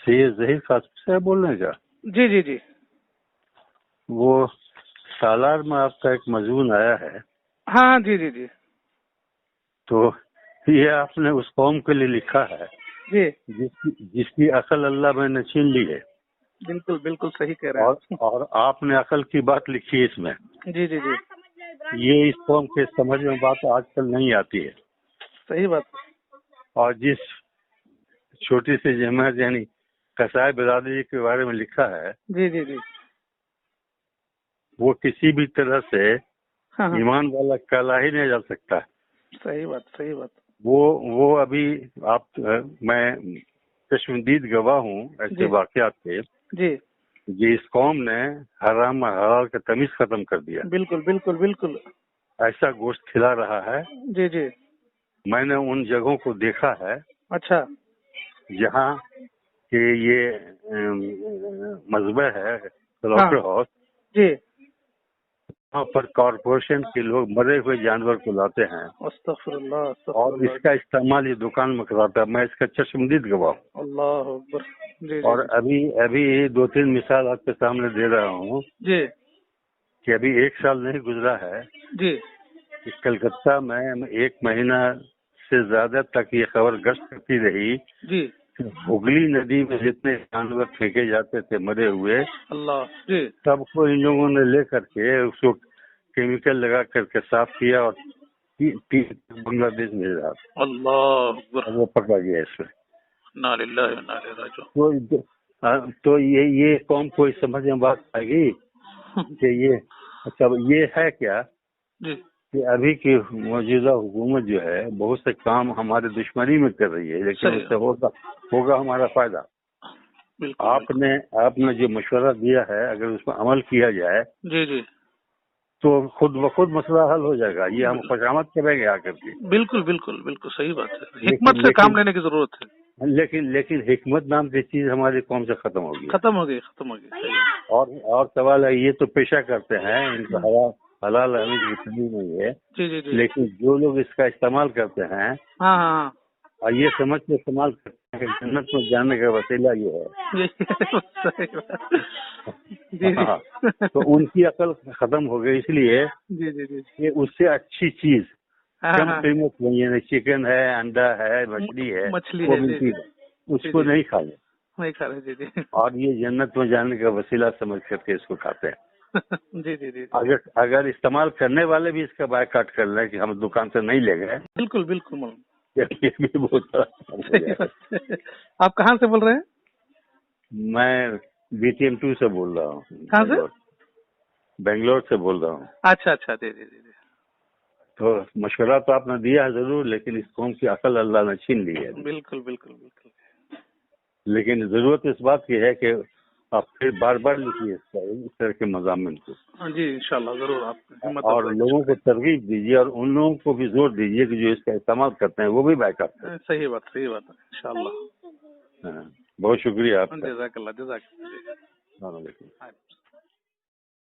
سید ظہیر قاسم صاحب بول رہے ہیں کیا؟ جی جی جی. وہ سالار میں آپ کا ایک مضمون آیا ہے، ہاں جی جی جی تو یہ آپ نے اس قوم کے لیے لکھا ہے جی. جس کی عقل اللہ میں نے چھین لی ہے، بالکل بالکل صحیح کہہ رہے ہیں. اور آپ نے عقل کی بات لکھی ہے اس میں. جی جی جی یہ اس قوم کے سمجھ میں بات آج کل نہیں آتی ہے. صحیح بات. اور جس چھوٹی سی جماعت یعنی قصائے برادری کے بارے میں لکھا ہے، جی جی جی. وہ کسی بھی طرح سے ہاں ہاں ایمان والا کہلا ہی نہیں جا سکتا. صحیح بات صحیح بات. وہ ابھی آپ میں کشمدید گواہ ہوں ایسے جی واقعات کے. جی اس قوم نے حرام اور حلال کا تمیز ختم کر دیا. بالکل بالکل بالکل. ایسا گوشت کھلا رہا ہے. جی جی. میں نے ان جگہوں کو دیکھا ہے اچھا. جہاں کہ یہ مذبح ہے ہاں سلوٹر ہاؤس، جی. وہاں پر کارپوریشن کے لوگ مرے ہوئے جانور کو لاتے ہیں استغفر اللہ استغفر اور اللہ. اس کا استعمال یہ دکان میں کراتا ہے. میں اس کا چشمدید گواہ ہوں. اللہ اکبر. جی جی اور ابھی 2-3 مثال آپ کے سامنے دے رہا ہوں جی کہ ابھی 1 سال نہیں گزرا ہے جی کہ کلکتہ میں 1 مہینہ سے زیادہ تک یہ خبر گشت کرتی رہی جی. کہ ہگلی ندی میں جتنے جانور پھینکے جاتے تھے مرے ہوئے، اللہ. جی. سب کو ان لوگوں نے لے کر کے اس کو کیمیکل لگا کر کے صاف کیا اور بنگلہ دیش بھیجا. اللہ اکبر. وہ پکڑا گیا اس میں. انا للہ و انا الیہ راجعون. تو یہ قوم کو سمجھ میں بات آئے گی کہ یہ اچھا یہ ہے کیا جی کہ ابھی کی موجودہ حکومت جو ہے بہت سے کام ہمارے دشمنی میں کر رہی ہے، لیکن اس سے ہوگا ہمارا فائدہ. بالکل. آپ نے جو مشورہ دیا ہے اگر اس پر عمل کیا جائے جی جی تو خود بخود مسئلہ حل ہو جائے گا. یہ ہم خوشامد کریں گے آ کر کے. بالکل بالکل بالکل صحیح بات ہے. حکمت سے کام لینے کی ضرورت ہے. لیکن حکمت نام کی چیز ہماری قوم سے ختم ہوگی. ختم ہو گئی. اور سوال ہے، یہ تو پیشہ کرتے ہیں، ان کو حلال حرام کی تمیز نہیں ہے. جی جی جی. لیکن جو لوگ اس کا استعمال کرتے ہیں ہاں ہاں اور یہ سمجھ کے استعمال کرتے ہیں کہ جنت میں جانے کا وسیلہ یہ ہے، جی ہاں، تو ان کی عقل ختم ہو گئی. اس لیے جی جی جی. کہ اس سے اچھی چیز ہاں کم ہاں قیمت میں یعنی چکن ہے، انڈا ہے، مچھلی ہے، وہ ملتی ہے، اس کو نہیں کھائیں. نہیں کھا رہے. جی جی. اور یہ جنت میں جانے کا وسیلہ سمجھ کر کے اس کو کھاتے ہیں. جی جی جی. اگر استعمال کرنے والے بھی اس کا بائیکاٹ کر لیں کہ ہم دکان سے نہیں لے گئے، بالکل بالکل. یہ بھی بہت بڑا ہو جائے گا. آپ کہاں سے بول رہے ہیں؟ میں BTM2 سے بول رہا ہوں. کہاں سے؟ بنگلور سے بول رہا ہوں. اچھا اچھا. جی جی جی. تو مشورہ تو آپ نے دیا ہے ضرور، لیکن اس قوم کی عقل اللہ نے چھین لی ہے. بالکل بالکل بالکل. لیکن ضرورت اس بات کی ہے کہ آپ پھر بار بار لکھیے اس طرح کے مضامین کو. جی انشاءاللہ ضرور. آپ اور لوگوں کو ترغیب دیجیے اور ان لوگوں کو بھی زور دیجیے کہ جو اس کا استعمال کرتے ہیں وہ بھی بائیکاٹ کریں. صحیح بات ہے انشاءاللہ. بہت شکریہ آپ کا. جزاک اللہ. جزاک اللہ. السلام علیکم.